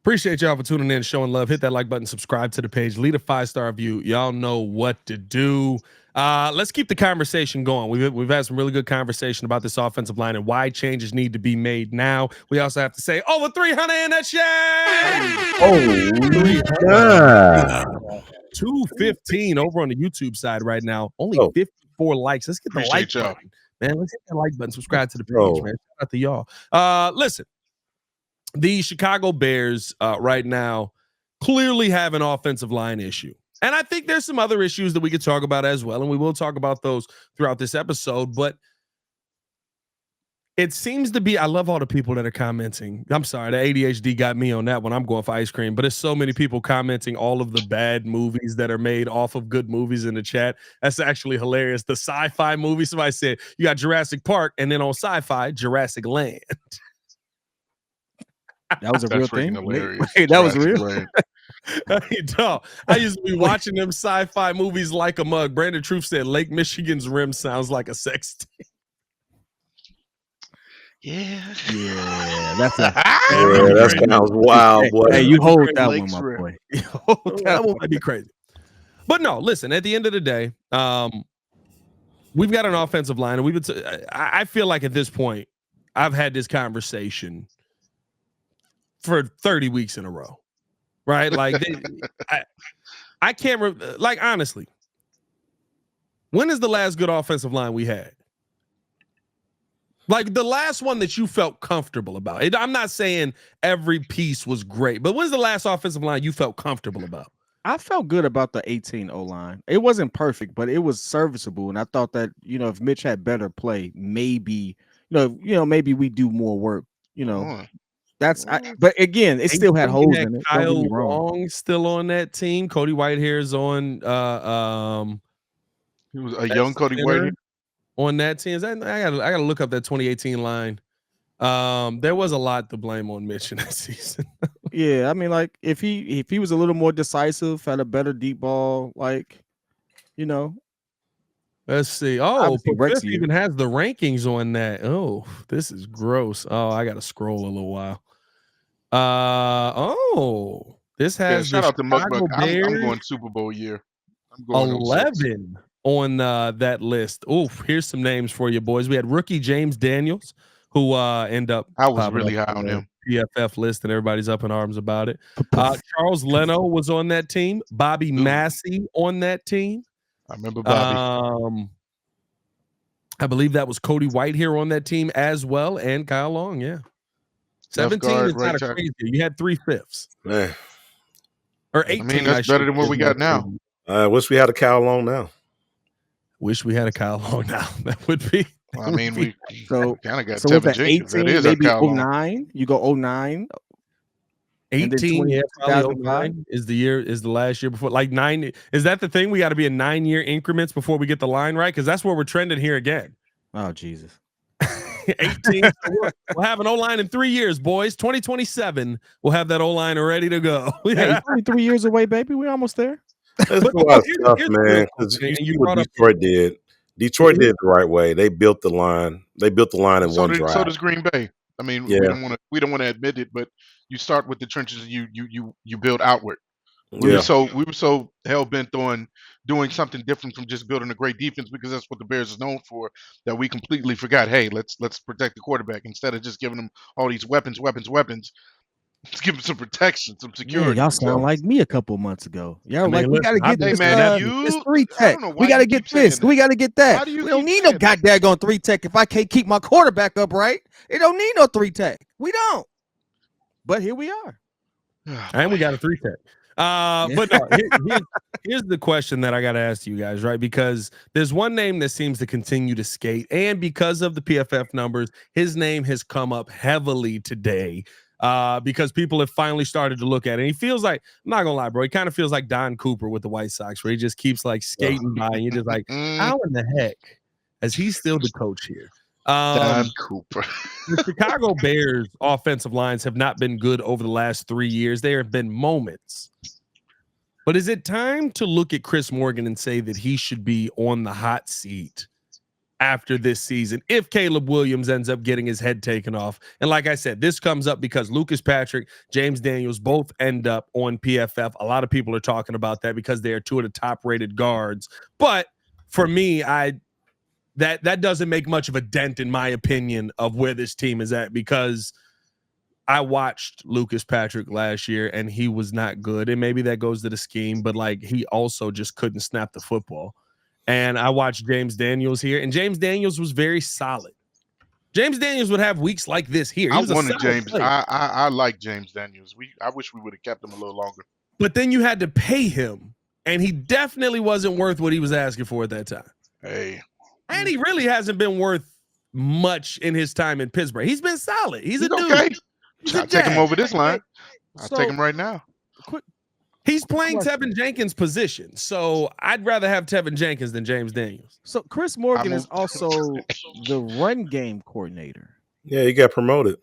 Appreciate y'all for tuning in, showing love. Hit that like button, subscribe to the page, leave a 5-star review. Y'all know what to do. Let's keep the conversation going. We've had some really good conversation about this offensive line and why changes need to be made now. We also have to say over 300 in the chat. Oh, 215 over on the YouTube side right now. Only 54 likes. Let's get the like button, man. Let's hit that like button. Subscribe to the page, man. Shout out to y'all. Listen, the Chicago Bears right now clearly have an offensive line issue. And I think there's some other issues that we could talk about as well. And we will talk about those throughout this episode. But it seems to be, I love all the people that are commenting. I'm sorry, the ADHD got me on that one. I'm going for ice cream. But there's so many people commenting all of the bad movies that are made off of good movies in the chat. That's actually hilarious. The sci-fi movie, somebody said, you got Jurassic Park, and then on sci-fi, Jurassic Land. That was a real thing. Hilarious. Wait, that was real. I used to be watching them sci-fi movies like a mug. Brandon Truth said Lake Michigan's rim sounds like a sex tape. Yeah, that's that sounds wild, boy. Hey, you hold that one, my boy. That one might be crazy. But no, listen, at the end of the day, we've got an offensive line, and we've been I feel like at this point, I've had this conversation for 30 weeks in a row, right? Like, I can't, like, honestly, when is the last good offensive line we had? Like, the last one that you felt comfortable about. I'm not saying every piece was great, but when's the last offensive line you felt comfortable about? I felt good about the 18 O-line. It wasn't perfect, but it was serviceable. And I thought that, if Mitch had better play, maybe, maybe we do more work, but again, it still had holes in it. Kyle Long still on that team. Cody Whitehair's on. He was a young Cody Whitehair on that team. I gotta look up that 2018 line. There was a lot to blame on Mitch in that season. Yeah, I mean, like if he was a little more decisive, had a better deep ball, like, Let's see. Oh, Rex even has the rankings on that. Oh, this is gross. Oh, I gotta scroll a little while. This has shout out to Chicago Bears. I'm going Super Bowl year. I'm going 11 on that list. Oh, here's some names for you, boys. We had rookie James Daniels, who end up. I was really high on him. PFF list, and everybody's up in arms about it. Charles Leno was on that team. Bobby Massey on that team. I remember Bobby. I believe that was Cody Whitehair on that team as well, and Kyle Long. Yeah, 17 is not a crazy. You had 3/5, man, or 18. I mean, that's better than what we got now. I wish we had a Kyle Long now. Wish we had a Kyle Long now. That would be. Well, I mean, we kind of got Tevin Jenkins. That is maybe 09. You go 09. 18, yeah, 2009 is the last year before. Like 9, is that the thing? We got to be in 9-year increments before we get the line right, because that's where we're trending here again. Oh Jesus! 18. We'll have an O-line in 3 years, boys. 2027, we'll have that O-line ready to go. Hey, 3 years away, baby. We're almost there. That's a lot of stuff, man. Because you what Detroit did. Detroit did it the right way. They built the line. They built the line in one drive. So does Green Bay. I mean, we don't want to admit it, but you start with the trenches and you build outward. We were so hell bent on doing something different from just building a great defense, because that's what the Bears is known for, that we completely forgot, hey, let's protect the quarterback instead of just giving them all these weapons. Let's give them some protection, some security. Yeah, y'all sound like me a couple months ago. Y'all like, we gotta get this 3-tech. We gotta get this. We gotta get that. We don't need no goddamn 3-tech if I can't keep my quarterback upright. It don't need no 3-tech. We don't. But here we are. And we got a 3-tech. But no, here's the question that I got to ask you guys, right? Because there's one name that seems to continue to skate, and because of the PFF numbers, his name has come up heavily today. Because people have finally started to look at it. And he feels like, I'm not gonna lie, bro, he kind of feels like Don Cooper with the White Sox, where he just keeps like skating by, and you're just like, how in the heck is he still the coach here? Don Cooper. The Chicago Bears offensive lines have not been good over the last 3 years. There have been moments. But is it time to look at Chris Morgan and say that he should be on the hot seat after this season if Caleb Williams ends up getting his head taken off. And like I said, this comes up because Lucas Patrick, James Daniels both end up on PFF. A lot of people are talking about that because they are two of the top-rated guards. But for me, that doesn't make much of a dent in my opinion of where this team is at, because I watched Lucas Patrick last year and he was not good. And maybe that goes to the scheme, but like he also just couldn't snap the football. And I watched James Daniels here, and James Daniels was very solid. James Daniels would have weeks like this here. I wanted James. I like James Daniels. I wish we would have kept him a little longer. But then you had to pay him, and he definitely wasn't worth what he was asking for at that time. Hey. And he really hasn't been worth much in his time in Pittsburgh. He's been solid. He's a dude. Okay. I'll take him over this line. I'll take him right now. He's playing Tevin Jenkins' position, so I'd rather have Tevin Jenkins than James Daniels. So Chris Morgan is also the run game coordinator. Yeah, he got promoted.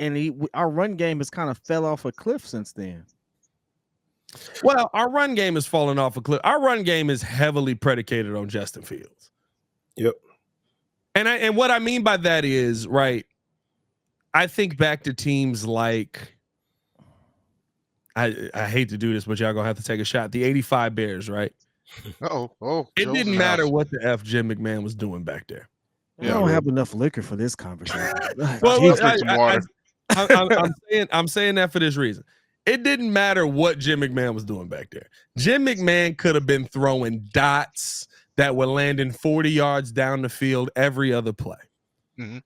And our run game has kind of fell off a cliff since then. Well, our run game has fallen off a cliff. Our run game is heavily predicated on Justin Fields. Yep. And what I mean by that is, right, I think back to teams like, I hate to do this, but y'all gonna have to take a shot. The 85 Bears, right? It didn't matter what the F Jim McMahon was doing back there. I don't have enough liquor for this conversation. I'm saying that for this reason. It didn't matter what Jim McMahon was doing back there. Jim McMahon could have been throwing dots that were landing 40 yards down the field every other play. Mm-hmm.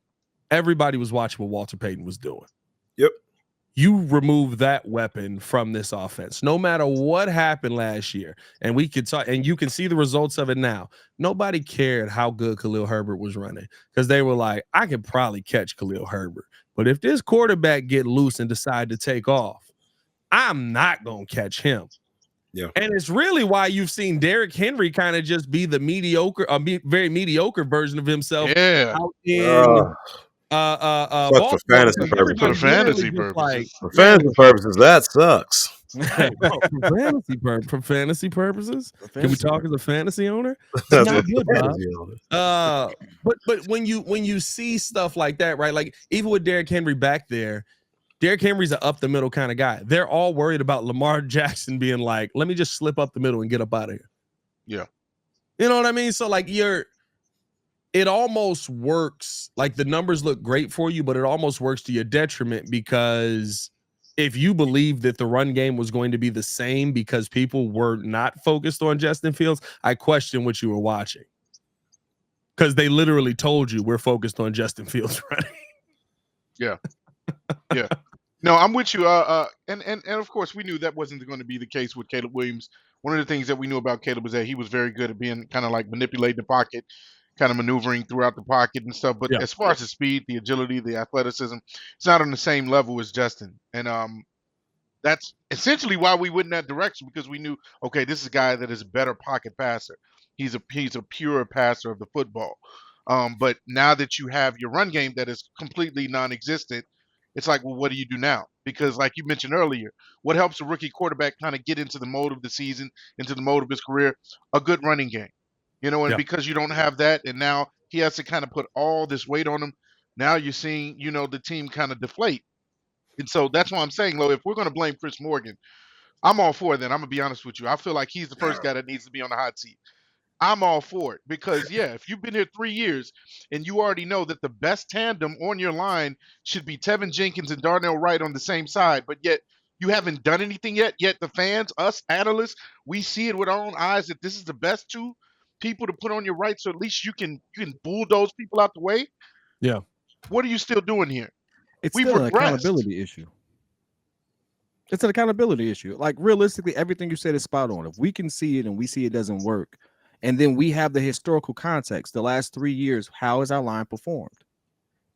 Everybody was watching what Walter Payton was doing. Yep. You remove that weapon from this offense, no matter what happened last year. And we could talk, and you can see the results of it now. Nobody cared how good Khalil Herbert was running, because they were like, I could probably catch Khalil Herbert. But if this quarterback get loose and decide to take off, I'm not going to catch him. Yeah. And it's really why you've seen Derrick Henry kind of just be the very mediocre version of himself. Yeah. Out in, for fantasy purposes. For fantasy purposes. For fantasy purposes, that sucks. Hey, for fantasy purposes, can we talk as a fantasy owner? That's not good, fantasy owner. But when you see stuff like that, right? Like even with Derrick Henry back there, Derrick Henry's an up the middle kind of guy. They're all worried about Lamar Jackson being like, let me just slip up the middle and get up out of here. Yeah. You know what I mean? So like it almost works. Like the numbers look great for you, but it almost works to your detriment, because if you believe that the run game was going to be the same because people were not focused on Justin Fields, I question what you were watching. Because they literally told you we're focused on Justin Fields running. Yeah. Yeah. No, I'm with you. And of course we knew that wasn't going to be the case with Caleb Williams. One of the things that we knew about Caleb was that he was very good at being kind of like manipulating the pocket, kind of maneuvering throughout the pocket and stuff. But as far as the speed, the agility, the athleticism, it's not on the same level as Justin. And that's essentially why we went in that direction, because we knew, okay, this is a guy that is a better pocket passer. He's a pure passer of the football. But now that you have your run game that is completely non-existent, it's like, well, what do you do now? Because like you mentioned earlier, what helps a rookie quarterback kind of get into the mode of the season, into the mode of his career? A good running game. You know, and because you don't have that, and now he has to kind of put all this weight on him, now you're seeing, you know, the team kind of deflate. And so that's why I'm saying, Lo, if we're going to blame Chris Morgan, I'm all for it then. I'm going to be honest with you. I feel like he's the first guy that needs to be on the hot seat. I'm all for it because, if you've been here 3 years and you already know that the best tandem on your line should be Tevin Jenkins and Darnell Wright on the same side, but yet you haven't done anything yet the fans, us analysts, we see it with our own eyes that this is the best two people to put on your right, so at least you can bulldoze people out the way. Yeah. What are you still doing here? It's still an accountability issue. It's an accountability issue. Like realistically, everything you said is spot on. If we can see it and we see it doesn't work, and then we have the historical context, the last 3 years, how has our line performed?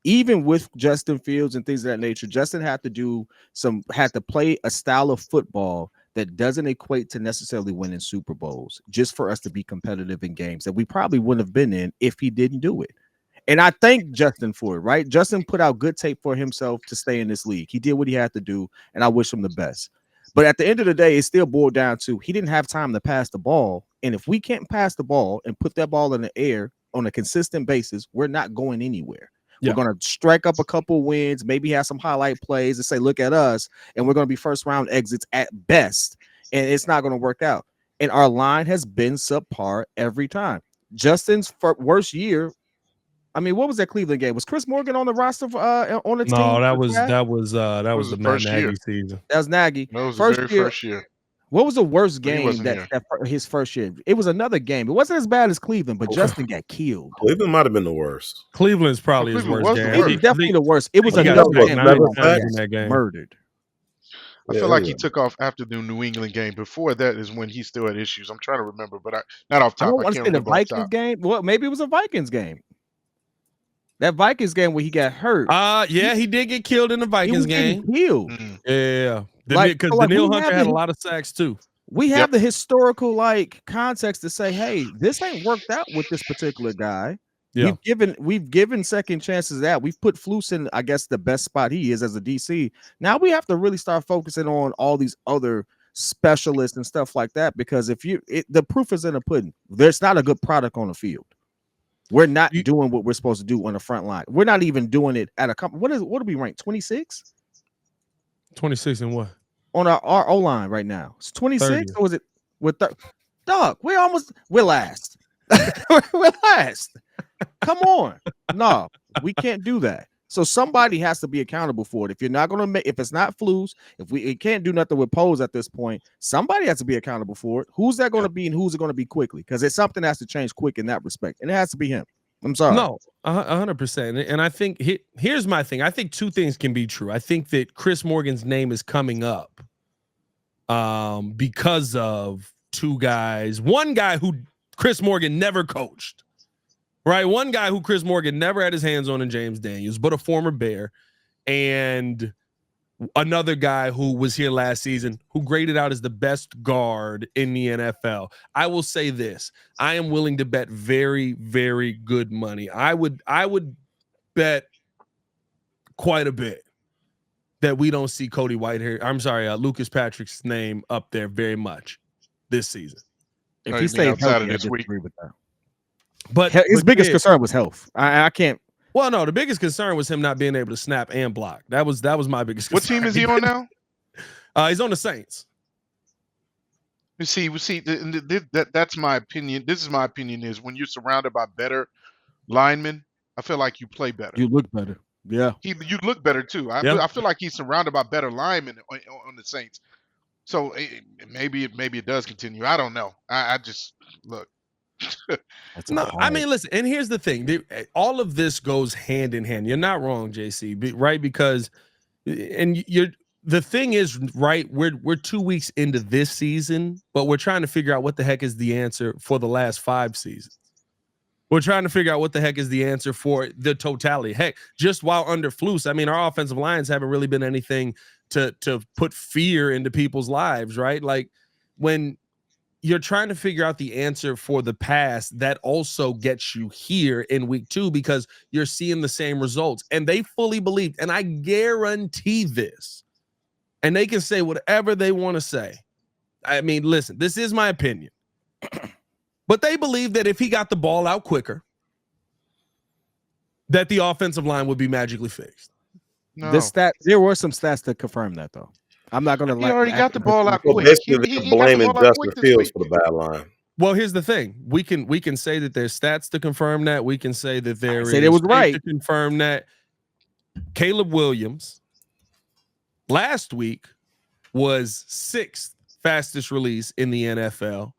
Even with Justin Fields and things of that nature, Justin had to play a style of football that doesn't equate to necessarily winning Super Bowls, just for us to be competitive in games that we probably wouldn't have been in if he didn't do it. And I thank Justin for it, right? Justin put out good tape for himself to stay in this league. He did what he had to do, and I wish him the best. But at the end of the day, it still boiled down to he didn't have time to pass the ball. And if we can't pass the ball and put that ball in the air, on a consistent basis, we're not going anywhere. We're going to strike up a couple wins, maybe have some highlight plays and say, look at us. And we're going to be first round exits at best. And it's not going to work out. And our line has been subpar every time. Justin's worst year. I mean, what was that Cleveland game? Was Chris Morgan on the roster on the team? No, that was the Matt Nagy season. That was Nagy. That was the first year. What was the worst game his first year? It was another game. It wasn't as bad as Cleveland, but Justin got killed. Cleveland might have been the worst. Cleveland's probably his worst game. It was definitely the worst. It was another game. Murdered. I feel like he took off after the New England game. Before that is when he still had issues. I'm trying to remember, but not off top. I can't remember the Vikings game. Well, maybe it was a Vikings game. That Vikings game where he got hurt. Yeah, he did get killed in the Vikings game. Killed. Yeah. Because Daniil Hunter had a lot of sacks too. We have the historical context to say, hey, this ain't worked out with this particular guy. Yeah. We've given second chances out. We've put Flus in, I guess, the best spot he is as a DC. Now we have to really start focusing on all these other specialists and stuff like that, because the proof is in the pudding. There's not a good product on the field. We're not doing what we're supposed to do on the front line. We're not even doing it at what do we rank? 26? 26 in what? On our O line right now. It's 26 or was it with dog? We're last. We're last. Come on. No, we can't do that. So somebody has to be accountable for it. If you're not going to make, if it's not Flus, it can't do nothing with Pose at this point, somebody has to be accountable for it. Who's that going to be and who's it going to be quickly? Because it's something that has to change quick in that respect. And it has to be him. I'm sorry. No, 100%. And I think here's my thing. I think two things can be true. I think that Chris Morgan's name is coming up because of two guys. One guy who Chris Morgan never coached, right? One guy who Chris Morgan never had his hands on in James Daniels, but a former Bear. And another guy who was here last season who graded out as the best guard in the NFL. I will say this. I am willing to bet very, very good money. I would bet quite a bit that we don't see Cody Whitehair. I'm sorry, Lucas Patrick's name up there very much this season. If he stays healthy, I disagree with that. But his biggest concern was health. I can't. Well, no, the biggest concern was him not being able to snap and block. That was my biggest concern. What team is he on now? He's on the Saints. You see, that's my opinion. This is my opinion: is when you're surrounded by better linemen, I feel like you play better. You look better. Yeah, you look better too. I feel like he's surrounded by better linemen on the Saints. So maybe it does continue. I don't know. I just look. No, I mean, listen, and here's the thing. All of this goes hand in hand. You're not wrong, JC, right? Because the thing is, right, we're 2 weeks into this season, but we're trying to figure out what the heck is the answer for the last 5 seasons. We're trying to figure out what the heck is the answer for the totality. Heck, just while under Flus, I mean, our offensive lines haven't really been anything to put fear into people's lives, right? Like when you're trying to figure out the answer for the past, that also gets you here in week 2 because you're seeing the same results. And they fully believe, and I guarantee this, and they can say whatever they want to say. I mean, listen, this is my opinion. But they believe that if he got the ball out quicker, that the offensive line would be magically fixed. No. There were some stats that confirm that, though. I'm not going to. He already got the ball out quick. Basically, they're blaming Justin Fields for the bad line. Well, here's the thing: we can say that there's stats to confirm that. We can say that there is was right to confirm that. Caleb Williams last week was 6th fastest release in the NFL.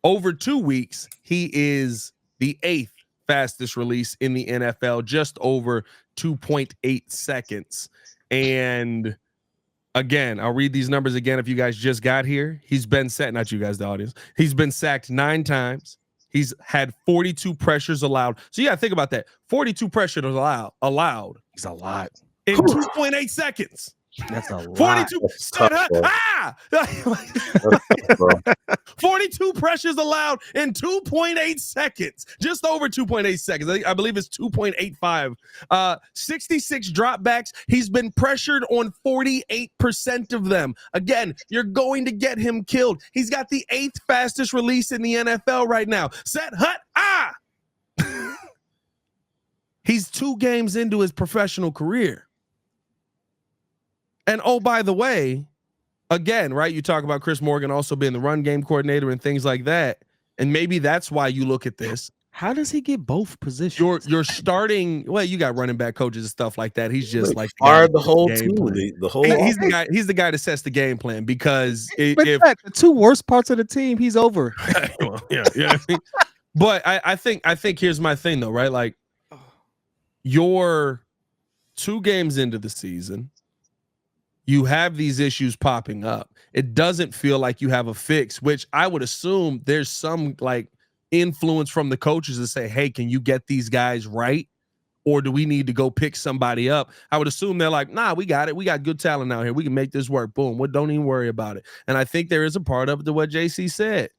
Over 2 weeks, he is the 8th fastest release in the NFL, just over 2.8 seconds. And again, I'll read these numbers again if you guys just got here. He's been sacked, not you guys, the audience. He's been sacked 9 times. He's had 42 pressures allowed. So you got to think about that. 42 pressures allowed. It's a lot. In 2.8 seconds. That's a lot. 42. Tough, 42 pressures allowed in 2.8 seconds. Just over 2.8 seconds. I believe it's 2.85. 66 dropbacks. He's been pressured on 48% of them. Again, you're going to get him killed. He's got the 8th fastest release in the NFL right now. Set hut. He's 2 games into his professional career. And oh, by the way, again, right, you talk about Chris Morgan also being the run game coordinator and things like that. And maybe that's why you look at this. How does he get both positions? You're starting. Well, you got running back coaches and stuff like that. He's just like fired the whole team. The whole he's the guy. He's the guy that sets the game plan because if the 2 worst parts of the team, he's over. Well, yeah. But I think here's my thing though, right? Like you're 2 games into the season. You have these issues popping up. It doesn't feel like you have a fix, which I would assume there's some like influence from the coaches to say, hey, can you get these guys right? Or do we need to go pick somebody up? I would assume they're like, nah, we got it. We got good talent out here. We can make this work. Boom. Don't even worry about it. And I think there is a part of it to what JC said.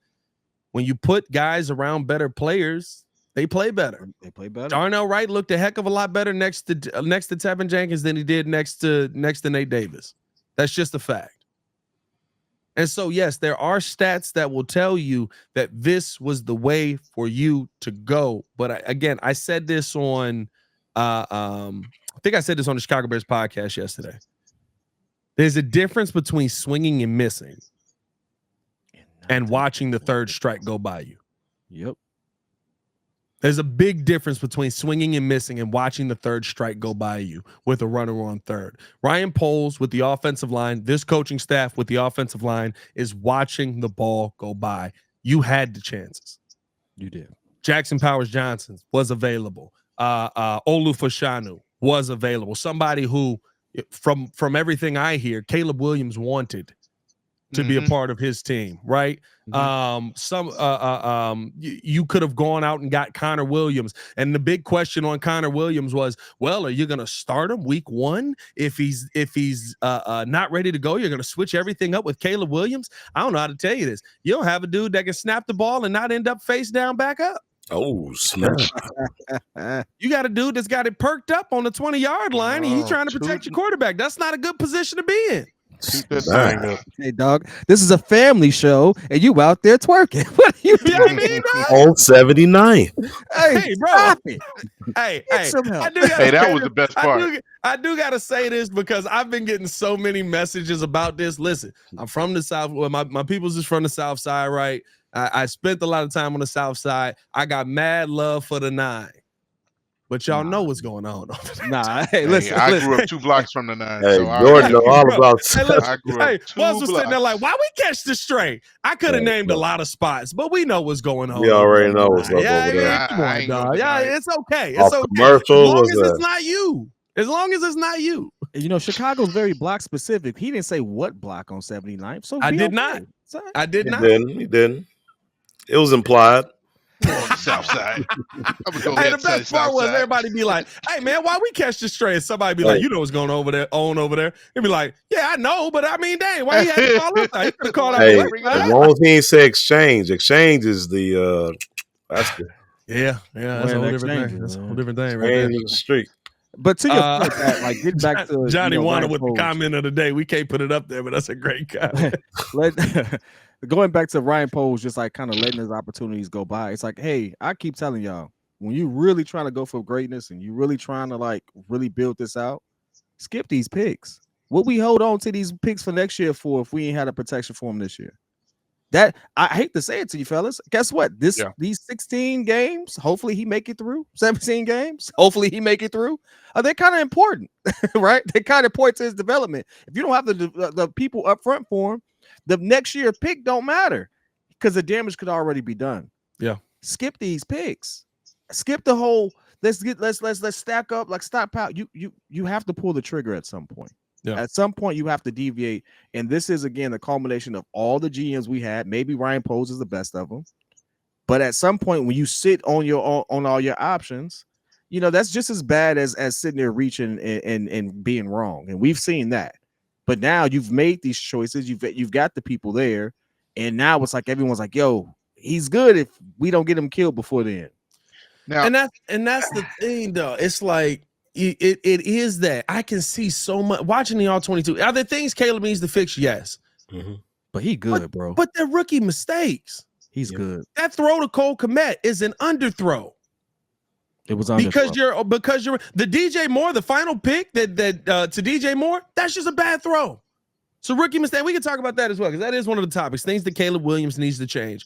When you put guys around better players, they play better. They play better. Darnell Wright looked a heck of a lot better next to Tevin Jenkins than he did next to Nate Davis. That's just a fact. And so, yes, there are stats that will tell you that this was the way for you to go. But I said this on, I think I said this on the Chicago Bears podcast yesterday. There's a difference between swinging and missing and watching the third strike go by you. Yep. There's a big difference between swinging and missing and watching the third strike go by you with a runner on third. Ryan Poles with the offensive line, this coaching staff with the offensive line is watching the ball go by. You had the chances. You did. Jackson Powers Johnson was available. Olu Fashanu was available. Somebody who, from everything I hear, Caleb Williams wanted to be a part of his team, right? You could have gone out and got Connor Williams. And the big question on Connor Williams was, well, are you going to start him week 1? If he's not ready to go, you're going to switch everything up with Caleb Williams? I don't know how to tell you this. You don't have a dude that can snap the ball and not end up face down back up. Oh, snap. You got a dude that's got it perked up on the 20-yard line and he's trying to protect your quarterback. That's not a good position to be in. Hey, dog, this is a family show, and you out there twerking. What are you doing? Old 79. Hey, bro. Hey, that was the best part. I do got to say this because I've been getting so many messages about this. Listen, I'm from the South. Well, my people's is from the South Side, right? I spent a lot of time on the South Side. I got mad love for the 9. But y'all know what's going on. Hey, listen. I grew up 2 blocks from the 9. Hey, so Jordan know all about I grew up 2 Buzz was blocks. sitting there like, why we catch this straight? I could have named a lot of spots, but we know what's going on. We already know what's up over there. Come on, dog. Yeah, it's okay. It's okay. Commercial, as long as it's not you. As long as it's not you. You know, Chicago's very block specific. He didn't say what block on 79th. So I did not. I did not. He didn't. It was implied. On the South Side. Hey, the best part was everybody be like, "Hey man, why we catch this straight?" And somebody be like, "You know what's going on over there?" They'd be like, "Yeah, I know, but I mean, dang, why you had to call up there? You could have called out." Hey, as long as he ain't say exchange. Exchange is the that's the that's a whole different thing. That's a whole different thing, right there. the street. But to your point, like getting back to Johnny Wanna with the comment of the day, we can't put it up there, but that's a great comment. Going back to Ryan Poles, just like kind of letting his opportunities go by. It's like, hey, I keep telling y'all, when you really trying to go for greatness and you really trying to like really build this out, skip these picks. What we hold on to these picks for next year for if we ain't had a protection for them this year? That I hate to say it to you, fellas. Guess what? These 16 games, hopefully he make it through. 17 games, hopefully he make it through. They're kind of important, right? They kind of important to his development. If you don't have the people up front for him, the next year pick don't matter because the damage could already be done. Yeah. Skip these picks. Skip the whole. Let's stack up. Like stop out. You have to pull the trigger at some point. Yeah. At some point you have to deviate, and this is again the culmination of all the GMs we had. Maybe Ryan Poles is the best of them, but at some point when you sit on all your options, you know that's just as bad as sitting there reaching and being wrong. And we've seen that. But now you've made these choices. You've got the people there, and now it's like everyone's like, "Yo, he's good if we don't get him killed before then." Now, and that's the thing, though. It's like it is that I can see so much watching the all-22. Are there things Caleb needs to fix? Yes, but he good, bro. But they're rookie mistakes. He's good. That throw to Cole Kmet is an underthrow. It was because you're the DJ Moore, the final pick that to DJ Moore. That's just a bad throw. So rookie mistake. We can talk about that as well because that is one of the topics. Things that Caleb Williams needs to change.